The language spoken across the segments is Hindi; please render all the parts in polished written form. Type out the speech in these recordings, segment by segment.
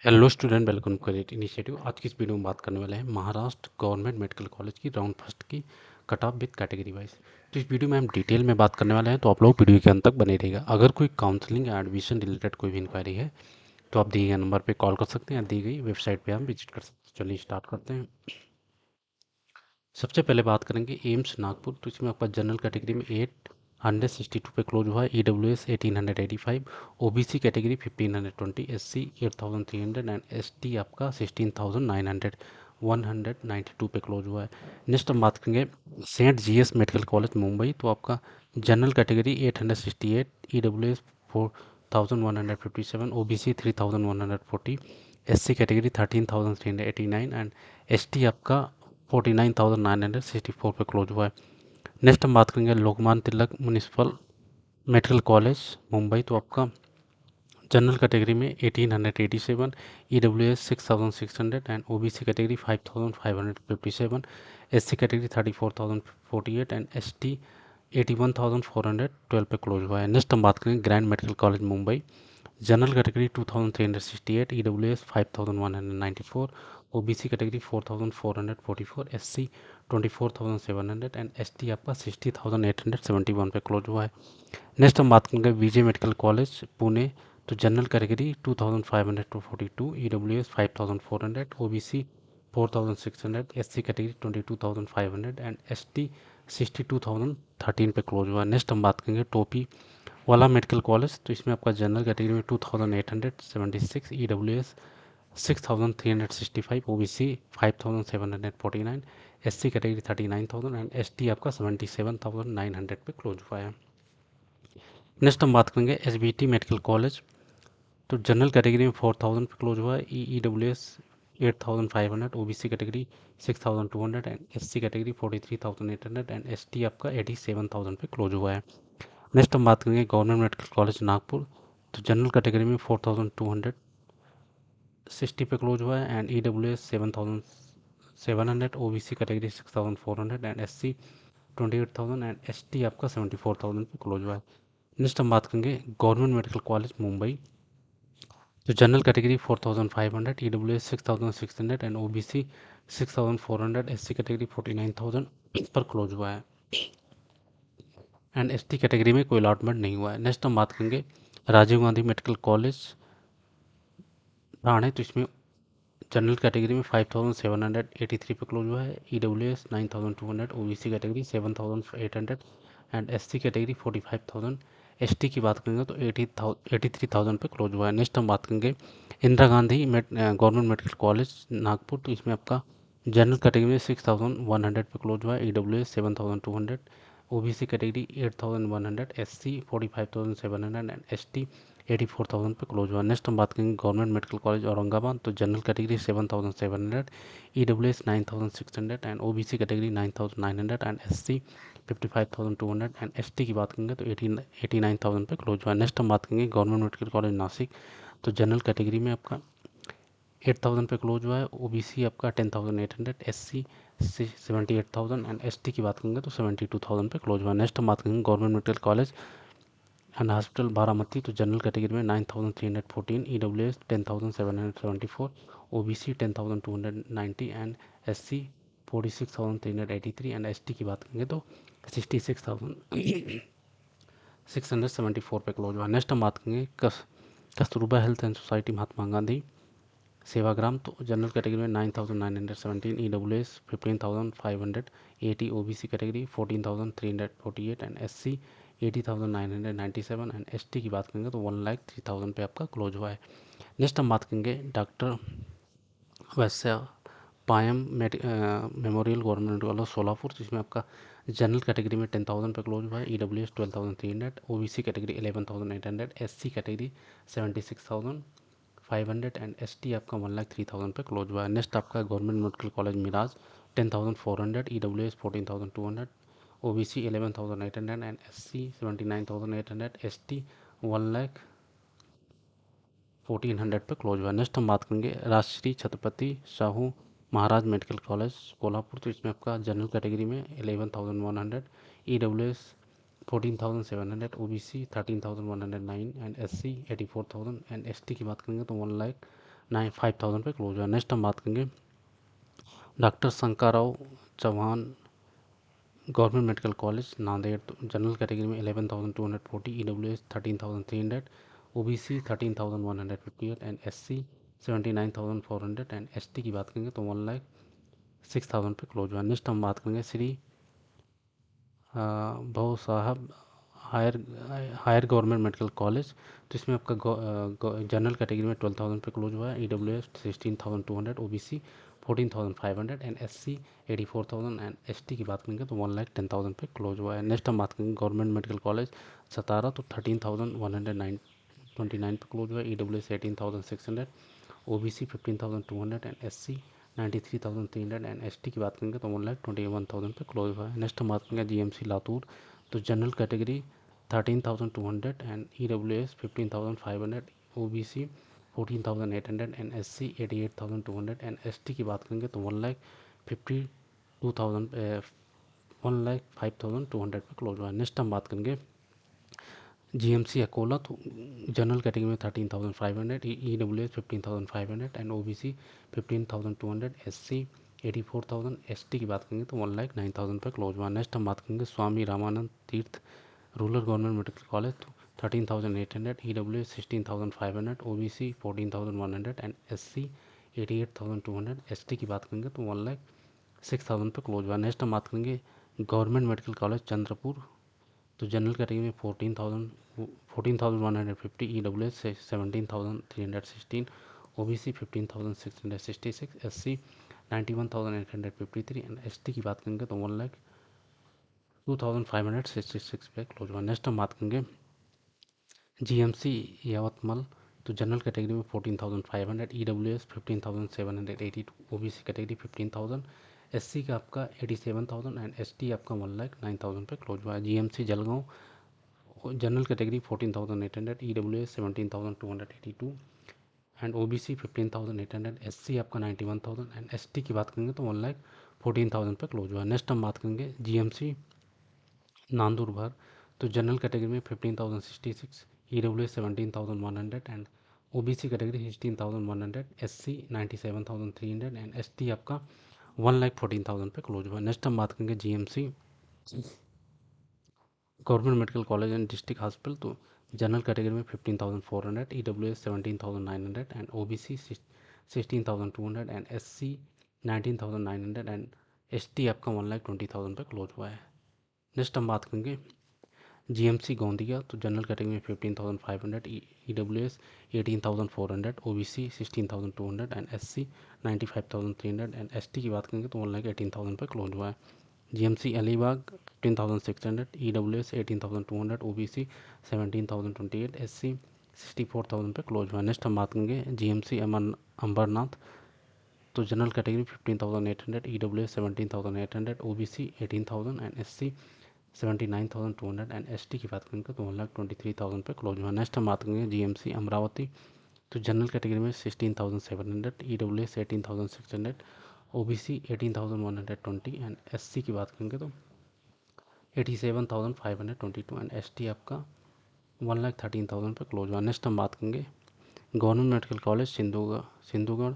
Hello student, welcome correct initiative. आज की इस वीडियो में बात करने वाले हैं महाराष्ट्र गवर्नमेंट मेडिकल कॉलेज की राउंड फर्स्ट की cut off with category wise. तो इस वीडियो में हम डिटेल में बात करने वाले हैं, तो आप लोग वीडियो के अंत तक बने रहेगा। अगर कोई काउंसलिंग या एडमिशन रिलेटेड कोई भी इंक्वायरी है तो आप दिए गए नंबर पर कॉल कर सकते हैं या दी गई वेबसाइट पर आप विजिट कर सकते हैं। चलिए स्टार्ट करते हैं। सबसे पहले बात करेंगे एम्स नागपुर। तो इसमें आपका जनरल कैटेगरी में 862 पे क्लोज हुआ है, E W S 1885, O B C category 1520, S C 8300 and S T आपका 16900 192 पे क्लोज हुआ है। नेक्स्ट हम बात करेंगे सेंट G S medical college Mumbai. तो आपका general category 868, E W S 4157, O B C 3140, S C category 13389 and S T आपका 49,964 पे क्लोज हुआ है। नेक्स्ट हम बात करेंगे Lokmanya Tilak municipal medical college Mumbai. तो आपका जनरल कैटेगरी में 1887, E W S 6600 and O B C category 5557, S C category 34,048 and S T 81,412 पे क्लोज हुआ है। नेक्स्ट हम बात करेंगे grand medical college Mumbai. General category 2368, E W S 5194, O B C category 4444, S C 24700 and S T आपका 60,871 पे क्लोज हुआ है। नेक्स्ट हम बात करेंगे विजय मेडिकल कॉलेज पुणे। तो general category 2542, E W S 5400, O B C 4600, S C category 22,500 and S T 62,013 पे क्लोज हुआ है। नेक्स्ट हम बात करेंगे टोपी वाला मेडिकल कॉलेज। तो इसमें आपका जनरल कैटेगरी में 2876, E W S 6365, O B C 5749, S C category 39,000 and S T आपका 77,900 पे क्लोज हुआ है। नेक्स्ट हम बात करेंगे S B T medical college. तो जनरल कैटेगरी में 4000 पे क्लोज हुआ है, E W S 8500, O B C category 6200 and S C category 43,800 and S T आपका 87,000 पे क्लोज हुआ है। नेक्स्ट हम बात करेंगे गवर्नमेंट मेडिकल कॉलेज नागपुर। तो जनरल कैटेगरी में 4260 पे क्लोज हुआ है and E W S 7700, O B C category 6400 and S C 28,000 and S T आपका 74,000 पे क्लोज हुआ है। नेक्स्ट हम बात करेंगे गवर्नमेंट मेडिकल कॉलेज मुंबई। तो general category 4500, E W S 6600 and O B C 6400, S C category 49,000 पर क्लोज हुआ है एंड एस टी कैटेगरी में कोई अलॉटमेंट नहीं हुआ है। नेक्स्ट हम बात करेंगे राजीव गांधी मेडिकल कॉलेज ठाणे। तो इसमें जनरल कैटेगरी में 5783 पे क्लोज हुआ है, E W S 9200, O B C category 7800 and S C category 45,000। S T की बात करेंगे तो 83,000 पे क्लोज हुआ है। नेक्स्ट हम बात करेंगे Indira Gandhi government medical college Nagpur. तो इसमें आपका जनरल कैटेगरी में 6100 पे क्लोज हुआ है, E W S 7200, O B C category 8100, S C 45,700 and S T 84,000 पे क्लोज हुआ। नेक्स्ट हम बात करेंगे गवर्नमेंट मेडिकल कॉलेज औरंगाबाद। तो general category 7,700, E W S 9,600 and O B C category 9,900 and S C 55,200 and S T की बात करेंगे तो 89,000 पे क्लोज हुआ है। नेक्स्ट हम बात करेंगे गवर्नमेंट मेडिकल कॉलेज नासिक। तो जनरल कैटेगरी में आपका 8,000 पे क्लोज हुआ है, ओ बी सी आपका 10,800, S C 78,000 and S T की बात करेंगे तो 72,000 पे क्लोज हुआ है। नेक्स्ट हम बात करेंगे government medical college and hospital Baramati. तो जनरल कैटेगरी में 9,314, E W S 10,774, O B C 10,290 and S C 46,383 and S T की बात करेंगे तो 66,674 पे क्लोज हुआ। नेक्स्ट हम बात करेंगे Kasturba health and society Mahatma Gandhi Sevagram. तो जनरल कैटेगरी में 9,917, E W S 15,580, O B C category 14,348 and S C 80,997 and S T की बात करेंगे तो 1,03,000 पे आपका क्लोज हुआ है। नेक्स्ट हम बात करेंगे डॉक्टर वैसे poem memorial government college Solapur. जिसमें आपका जनरल कैटेगरी में 10,000 पे क्लोज हुआ है, E W S 12,300, O B C category 11,800, S C category 76,500 and S T आपका 1,03,000 पे क्लोज हुआ है। नेक्स्ट आपका government medical college Miraj 10,400, E W S 14,200, O B C 11,800 and S C 79,800, S T 1,1400 पे क्लोज हुआ है। नेक्स्ट हम बात करेंगे राजश्री छत्रपति शाहू महाराज मेडिकल कॉलेज कोल्हापुर। तो इसमें आपका जनरल कैटेगरी में 11,100, ई W S 14,700, O B C 13,109 and S C 84,000 and S T की बात करेंगे तो 5,000 पे क्लोज हुआ। नेक्स्ट हम बात करेंगे doctor Shankar Rao Chavan government medical college Nanded, तो जनरल कैटेगरी में 11,240, EWS 13,300, OBC 13,158 and SC 79,400 and ST की बात करेंगे तो 1,06,000 पे क्लोज हुआ। नेक्स्ट हम बात करेंगे Shri Bhau Saheb Hire Hire government medical college, तो इसमें आपका जनरल कैटेगरी में 12,000 पे क्लोज हुआ है, EWS 16,200, OBC 14,500 and SC 84,000 and ST की बात करेंगे तो 1,10,000 पे क्लोज हुआ है। नेक्स्ट हम बात करेंगे गवर्नमेंट मेडिकल कॉलेज सतारा, तो 13,129 पे क्लोज हुआ है, EWS 18,600, OBC 15,200 and SC 93,300 and ST की बात करेंगे तो 1,21,000 पे क्लोज हुआ है। नेक्स्ट हम बात करेंगे GMC लातूर, तो general category 13,200 and EWS 15,500, OBC 14,800 and SC 88,200 and ST की बात करेंगे तो 1,52,000 1,05,200 पे क्लोज हुआ है। नेक्स्ट हम बात करेंगे GMC अकोला, तो जनरल कैटेगरी में 13,500, EWS 15,500 and OBC 15,200, SC 84,000, ST की बात करेंगे तो 1,09,000 पे क्लोज हुआ। नेक्स्ट हम बात करेंगे स्वामी रामानंद तीर्थ रूरल गवर्नमेंट मेडिकल कॉलेज, तो 13,800, EWS 16,500, OBC 14,100 and SC 88,200, ST की बात करेंगे तो 1,06,000 पे क्लोज हुआ। नेक्स्ट हम बात करेंगे गवर्नमेंट मेडिकल कॉलेज चंद्रपुर, तो जनरल कैटेगरी में 14,150, EWS 17,316, OBC 15,666, SC 91,853 and ST की बात करेंगे तो 1,02,566 पे क्लोज हुआ। नेक्स्ट हम बात करेंगे GMC यावतमल, तो जनरल कैटेगरी में 14,500, EWS 15,782, OBC कैटेगरी 15,000, SC का आपका 87,000 एंड ST आपका 1,09,000 पे क्लोज हुआ है। GMC Jalgaon general category 14,800, EWS 17,282 and OBC 15,800, SC आपका 91,000 एंड ST की बात करेंगे तो 1,14,000 पे क्लोज हुआ है। नेक्स्ट हम बात करेंगे GMC नांदुरबार, तो जनरल कैटेगरी में 15,066, EWS 17,100 and OBC category 16,100, SC 97,300 and ST आपका 1,14,000 पे क्लोज हुआ। नेक्स्ट हम बात करेंगे GMC government medical college and district hospital, तो जनरल कैटेगरी में 15,400, EWS 17,900 and OBC 16,200 and SC 19,900 and ST आपका 1,20,000 पे क्लोज हुआ है। नेक्स्ट हम बात करेंगे GMC गोंदिया, तो जनरल कैटेगरी में 15,500, EWS 18,400, OBC 16,200 and SC 95,300 and ST की बात करेंगे तो 1,18,000 पे क्लोज हुआ है। GMC Alibag 15,600, EWS 18,200, OBC 17,028, SC 64,000 पे क्लोज हुआ। नेक्स्ट हम बात करेंगे GMC अंबरनाथ, तो general category 15,800, EWS 17,800, OBC 18,000 and SC 79,200 and ST की बात करेंगे तो 1,23,000 पे क्लोज हुआ। नेक्स्ट हम बात करेंगे GMC अमरावती, तो जनरल कैटेगरी में 16,700, EWS 18,600, OBC 18,120 एंड SC की बात करेंगे तो 87,522 एंड ST आपका 1,13,000 पे क्लोज हुआ। नेक्स्ट हम बात करेंगे गवर्नमेंट मेडिकल कॉलेज सिंधुगढ़,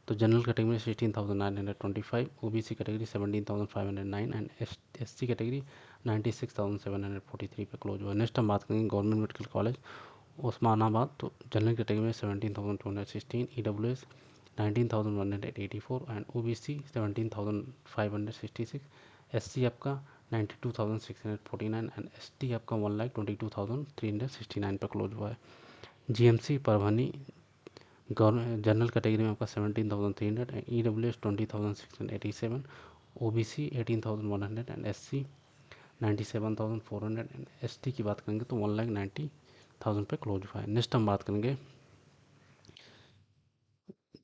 तो जनरल कैटेगरी में 16,925, OBC category 17,509 and SC category 96,743 पे क्लोज हुआ। नेक्स्ट हम बात करेंगे गवर्नमेंट मेडिकल कॉलेज उस्मानाबाद, तो जनरल कैटेगरी में 17,216, EWS 19,184 एंड OBC 17,566, SC आपका 92,649 एंड ST आपका 1,22,369 पे क्लोज हुआ है। GMC परभनी जनरल कैटेगरी में आपका 17,300 and EWS 20,687, OBC 18,100 and SC 97,400 and ST की बात करेंगे तो 1,90,000 पे क्लोज हुआ है। नेक्स्ट हम बात करेंगे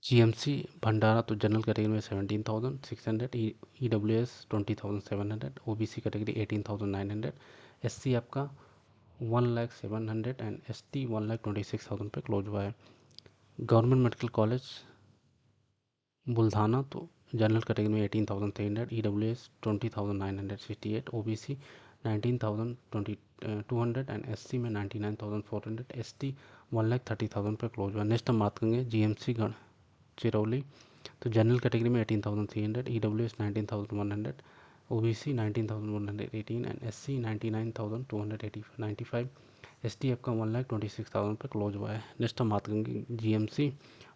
GMC भंडारा, तो जनरल कैटेगरी में 17,600, EWS 20,700, OBC कैटेगरी 18,900, SC आपका 1,07,000 एंड ST 1,26,000 पे क्लोज हुआ है। गवर्नमेंट मेडिकल कॉलेज बुल्धाना, तो जनरल कैटेगरी में 18,300, EWS 20,968, OBC 19,200 एंड SC में 99,400, ST 1,30,000 पे क्लोज हुआ। नेक्स्ट हम बात करेंगे GMC चिरौली। तो जनरल कैटेगरी में 18,300, EWS 19,100, OBC 19,118 and SC 99,295। ST आपका 1,26,000 पे क्लोज हुआ है। नेक्स्ट हम बात करेंगे GMC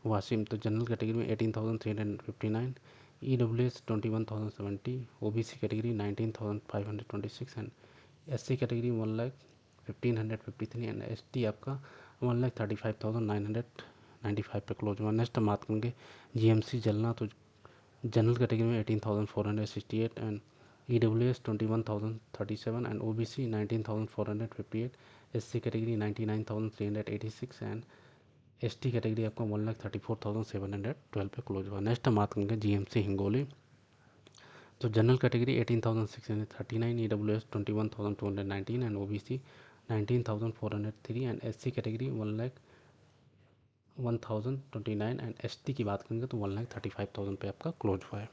वासिम। तो जनरल कैटेगरी में 18,359, EWS 21,070, OBC category 19,526 and SC category 1,15,153 and ST आपका 1,35,995 पे क्लोज हुआ। नेक्स्ट हम बात करेंगे GMC जलना। तो जनरल कैटेगरी में 18,468 and EWS 21,037 and OBC 19,458, SC category 99,386 and ST category आपका 1,34,712 पे क्लोज हुआ। नेक्स्ट हम बात करेंगे GMC हिंगोली। तो general category 18,639, EWS 21,219 and OBC 19,403 and SC category 1,029 and ST की बात करेंगे तो 1,35,000 पे आपका क्लोज हुआ है।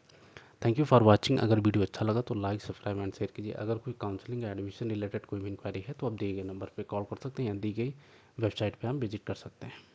Thank you for watching. अगर वीडियो अच्छा लगा तो लाइक, सब्सक्राइब एंड शेयर कीजिए। अगर कोई काउंसलिंग या एडमिशन रिलेटेड कोई भी इंक्वायरी है तो आप दिए गए नंबर पर कॉल कर सकते हैं या दी गई वेबसाइट पर आप विजिट कर सकते हैं।